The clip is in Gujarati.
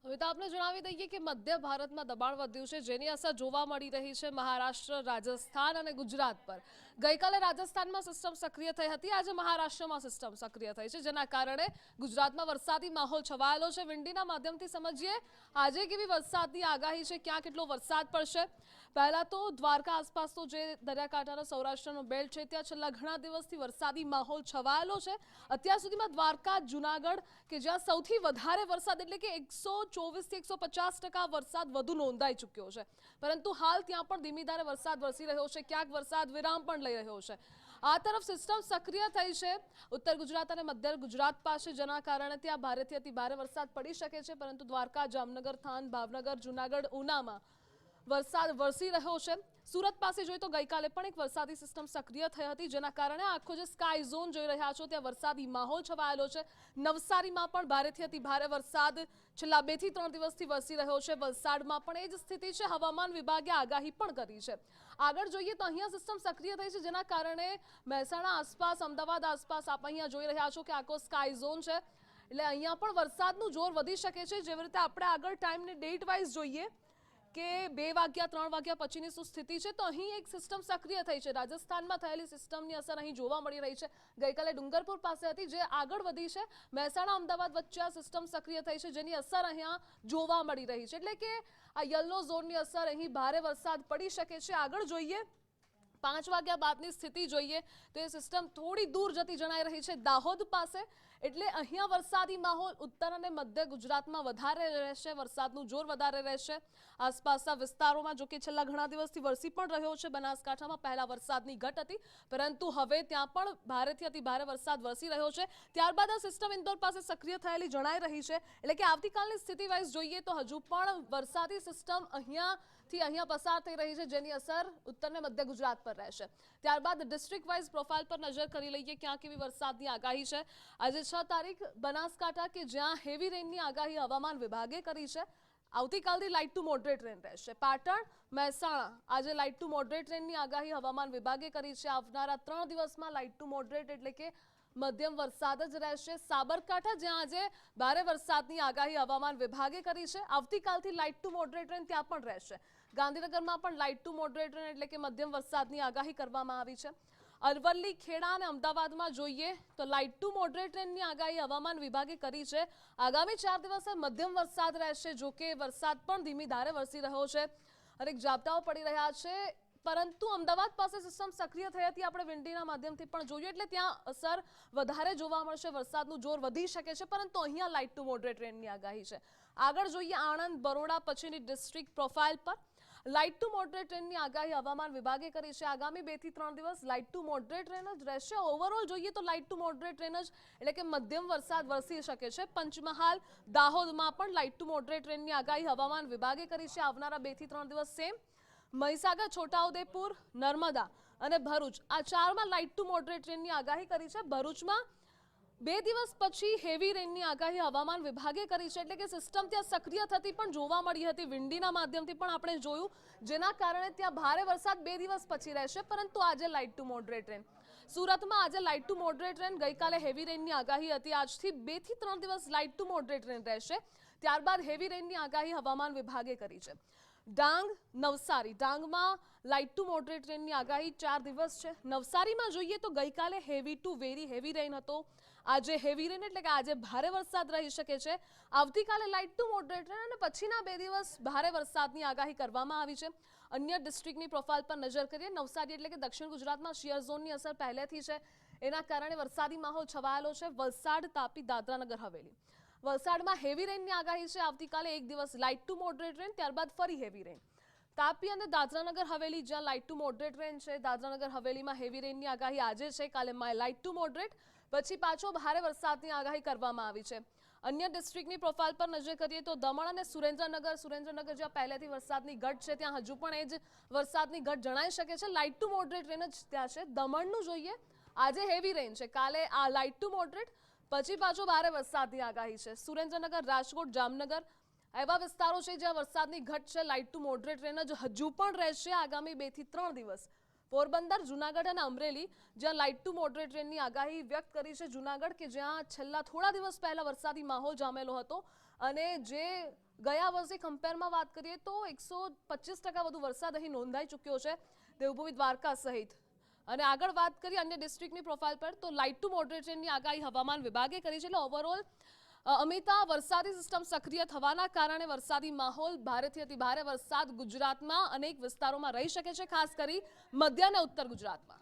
હવે તો આપણે જણાવી દઈએ કે મધ્ય ભારતમાં દબાણ વધ્યું છે, જેની અસર જોવા મળી રહી છે મહારાષ્ટ્ર, રાજસ્થાન અને ગુજરાત પર. ગઈકાલે રાજસ્થાનમાં સિસ્ટમ સક્રિય થઈ હતી, આજે મહારાષ્ટ્રમાં સિસ્ટમ સક્રિય થઈ છે, જેના કારણે ગુજરાતમાં વરસાદી માહોલ છવાયેલો છે. વિંડીના માધ્યમથી સમજીએ આજે કેવી વરસાદની આગાહી છે, ક્યાં કેટલો વરસાદ પડશે. પહેલા તો દ્વારકા આસપાસનો જે દરિયાકાંઠાનો સૌરાષ્ટ્રનો બેલ્ટ છે, ત્યાં છેલ્લા ઘણા દિવસથી વરસાદી માહોલ છવાયેલો છે. અત્યાર સુધીમાં દ્વારકા, જુનાગઢ કે જ્યાં સૌથી વધારે વરસાદ એટલે કે 124 થી 150% વરસાદ વધુ નોંધાઈ ચૂક્યો છે, પરંતુ હાલ ત્યાં પણ ધીમી ધારે વરસાદ વરસી રહ્યો છે, ક્યાંક વરસાદ વિરામ પણ લઈ રહ્યો છે. આ તરફ સિસ્ટમ સક્રિય થઈ છે ઉત્તર ગુજરાત અને મધ્ય ગુજરાત પાસે, જેના કારણે ત્યાં ભારેથી અતિ ભારે વરસાદ પડી શકે છે, પરંતુ દ્વારકા, જામનગર, થાન, ભાવનગર, જુનાગઢ, ઉનામાં વરસાદ વરસી રહ્યો છે. સુરત પાસે જોઈએ તો ગઈકાલે પણ એક વરસાદી સિસ્ટમ સક્રિય થઈ હતી, જેના કારણે આખો જે સ્કાય ઝોન જોઈ રહ્યા છો ત્યાં વરસાદી માહોલ છવાયેલો છે. નવસારીમાં પણ ભારેથી અતિ ભારે વરસાદ છેલ્લા 2 થી 3 દિવસથી વરસી રહ્યો છે. વલસાડમાં પણ એ જ સ્થિતિ છે. હવામાન વિભાગે આગાહી પણ કરી છે. આગળ જોઈએ તો અહીંયા સિસ્ટમ સક્રિય થઈ છે, જેના કારણે મહેસાણા આસપાસ, અમદાવાદ આસપાસ આપ અહીંયા જોઈ રહ્યા છો કે આખો સ્કાય ઝોન છે, એટલે અહીંયા પણ વરસાદનું જોર વધી શકે છે. જેવી રીતે આપણે આગળ ટાઈમને ડેટ વાઇઝ જોઈએ કે 2 વાગ્યા 3 વાગ્યા પછીની શું સ્થિતિ છે, તો અહીં એક સિસ્ટમ સક્રિય થઈ છે. રાજસ્થાનમાં થયેલી સિસ્ટમની અસર અહીં જોવા મળી રહી છે. ગઈકાલે ડુંગરપુર પાસે હતી, જે આગળ વધી છે. મહેસાણા, અમદાવાદ વચ્ચે આ સિસ્ટમ સક્રિય થઈ છે, જેની અસર અહીંયા જોવા મળી રહી છે. એટલે કે આ યલો ઝોનની અસર અહીં ભારે વરસાદ પડી શકે છે. આગળ જોઈએ 5 વાગ્યા બાદની સ્થિતિ જોઈએ તો એ સિસ્ટમ થોડી દૂર જતી જણાઈ રહી છે, દાહોદ પાસે. એટલે અહીંયા વરસાદી માહોલ ઉત્તર અને મધ્ય ગુજરાતમાં વધારે રહેશે, વરસાદનું જોર વધારે રહેશે. આસપાસના વિસ્તારોમાં જો કે છેલ્લા ઘણા દિવસથી વરસી પણ રહ્યો છે. બનાસકાંઠામાં પહેલા વરસાદની ઘટ હતી, પરંતુ હવે ત્યાં પણ ભારેથી અતિ ભારે વરસાદ વરસી રહ્યો છે. ત્યારબાદ આ સિસ્ટમ ઇન્દોર પાસે સક્રિય થયેલી જણાઈ રહી છે. એટલે કે આવતીકાલની સ્થિતિ વાઇઝ જોઈએ તો હજુ પણ વરસાદી સિસ્ટમ અહીંયા પસાર થઈ રહી છે, જેની અસર ઉત્તર અને મધ્ય ગુજરાત પર રહેશે. ત્યારબાદ ડિસ્ટ્રિક્ટ વાઇઝ પ્રોફાઇલ પર નજર કરી લઈએ ક્યાં કેવી વરસાદની આગાહી છે. આજે 6 તારીખ બનાસકાંઠા કે જ્યાં હેવી રેનની આગાહી હવામાન વિભાગે કરી છે. આવતીકાલથી લાઇટ ટુ મોડરેટ રેન રહેશે. પાટણ, મહેસાણા આજે લાઇટ ટુ મોડરેટ રેનની આગાહી હવામાન વિભાગે કરી છે. આવનારા 3 દિવસમાં લાઇટ ટુ મોડરેટ એટલે કે મધ્યમ વરસાદ જ રહેશે. સાબરકાંઠા જ્યાં આજે ભારે વરસાદની આગાહી હવામાન વિભાગે કરી છે. આવતીકાલથી લાઇટ ટુ મોડરેટ રેન ત્યાં પણ રહેશે. ગાંધીનગરમાં પણ લાઇટ ટુ મોડરેટ રેન એટલે કે મધ્યમ વરસાદની આગાહી કરવામાં આવી છે. અરવલ્લી, ખેડા અને અમદાવાદમાં જોઈએ તો લાઇટ ટુ મોડરેટ રેનની આગાહી હવામાન વિભાગે કરી છે. આગામી 4 દિવસ મધ્યમ વરસાદ રહેશે. જો કે વરસાદ પણ ધીમી ધારે વરસી રહ્યો છે, અનેક ઝાપટાઓ પડી રહ્યા છે, પરંતુ અમદાવાદ પાસે સિસ્ટમ સક્રિય થઈ હતી. આપણે વિંડીના માધ્યમથી પણ જોઈએ એટલે ત્યાં અસર વધારે જોવા મળશે, વરસાદનું જોર વધી શકે છે, પરંતુ અહીંયા લાઇટ ટુ મોડરેટ રેનની આગાહી છે. આગળ જોઈએ આણંદ, બરોડા પછીની ડિસ્ટ્રિક્ટ પ્રોફાઇલ પર લાઇટ ટુ મોડરેટ રેનની આગાહી હવામાન વિભાગે કરી છે. આગામી 2 થી 3 દિવસ લાઇટ ટુ મોડરેટ રેન જ રહેશે. ઓવરઓલ જોઈએ તો લાઇટ ટુ મોડરેટ રેન જ એટલે કે મધ્યમ વરસાદ વરસી શકે છે. પંચમહાલ, દાહોદમાં પણ લાઇટ ટુ મોડરેટ રેનની આગાહી હવામાન વિભાગે કરી છે. આવનારા 2 થી 3 દિવસ સેમ. મહીસાગર, છોટાઉદેપુર, નર્મદા અને ભરૂચ આ 4માં લાઇટ ટુ મોડરેટ રેનની આગાહી કરી છે. ભરૂચમાં 2 દિવસ પછી હેવી રેનની આગાહી હવામાન વિભાગે કરી છે. એટલે કે સિસ્ટમ ત્યાં સક્રિય થતી પણ જોવા મળી હતી. વિંડીના માધ્યમથી પણ આપણે જોયું, જેના કારણે ત્યાં ભારે વરસાદ 2 દિવસ પછી રહેશે, પરંતુ આજે લાઇટ ટુ મોડરેટ રેન. સુરતમાં આજે લાઇટ ટુ મોડરેટ રેન, ગઈકાલે હેવી રેનની આગાહી હતી. આજથી 2 થી 3 દિવસ લાઇટ ટુ મોડરેટ રેન રહેશે. ત્યારબાદ હેવી રેનની આગાહી હવામાન વિભાગે કરી છે. ડાંગ, નવસારી, ડાંગમાં લાઇટ ટુ મોડરેટ રેનની આગાહી 4 દિવસ છે. નવસારીમાં જોઈએ તો ગઈકાલે heavy two very heavy rain હતો. આજે હેવી રેન એટલે કે આજે ભારે વરસાદ રહી શકે છે. આવતીકાલે લાઇટ ટુ મોડરેટ રેન અને પછીના 2 દિવસ ભારે વરસાદની આગાહી કરવામાં આવી છે. અન્ય ડિસ્ટ્રિક્ટની પ્રોફાઇલ પર નજર કરીએ. નવસારી એટલે કે દક્ષિણ ગુજરાતમાં શિયર ઝોનની અસર પહેલેથી છે, એના કારણે વરસાદી માહોલ છવાયેલો છે. વલસાડ, તાપી, દાદરાનગર હવેલી, વલસાડમાં હેવી રેનની આગાહી છે. આવતીકાલે 1 દિવસ લાઇટ ટુ મોડરેટ રેન, ત્યારબાદ ફરી હેવી રેન. તાપી અને દાદરાનગર હવેલી જ્યાં લાઇટ ટુ મોડરેટ રેન છે. દાદરાનગર હવેલીમાં હેવી રેનની આગાહી આજે છે, કાલે લાઇટ ટુ મોડરેટ, પછી પાછો ભારે વરસાદની આગાહી કરવામાં આવી છે. અન્ય ડિસ્ટ્રિક્ટની પ્રોફાઇલ પર નજર કરીએ તો દમણ અને સુરેન્દ્રનગર જ્યાં પહેલેથી વરસાદની ઘટ છે, ત્યાં હજુ પણ એ જ વરસાદની ઘટ જણાઈ શકે છે. લાઇટ ટુ મોડરેટ રેન જ ત્યાં છે. દમણનું જોઈએ, આજે હેવી રેન છે, કાલે આ લાઇટ ટુ મોડરેટ, પછી પાછો ભારે વરસાદની આગાહી છે. સુરેન્દ્રનગર, રાજકોટ, જામનગર એવા વિસ્તારો છે જ્યાં વરસાદની ઘટ છે. લાઇટ ટુ મોડરેટ રેન જ હજુ પણ રહેશે આગામી 2 થી 3 દિવસ. પોરબંદર, જૂનાગઢ અને અમરેલી જ્યાં લાઇટ ટુ મોડરેટ રેનની આગાહી વ્યક્ત કરી છે. જૂનાગઢ કે જ્યાં છેલ્લા થોડા દિવસ પહેલા વરસાદી માહોલ જામેલો હતો અને જે ગયા વર્ષે કમ્પેરમાં વાત કરીએ તો 125% વધુ વરસાદ અહીં નોંધાઈ ચૂક્યો છે દેવભૂમિ દ્વારકા સહિત. અને આગળ વાત કરીએ અન્ય ડિસ્ટ્રિક્ટની પ્રોફાઇલ પર તો લાઇટ ટુ મોડરેટ રેનની આગાહી હવામાન વિભાગે કરી છે. એટલે ઓવરઓલ અમિતા વરસાદી સિસ્ટમ સક્રિય થવાના કારણે વરસાદી માહોલ, ભારેથી અતિ ભારે વરસાદ ગુજરાતમાં અનેક વિસ્તારોમાં રહી શકે છે, ખાસ કરી મધ્ય અને ઉત્તર ગુજરાતમાં.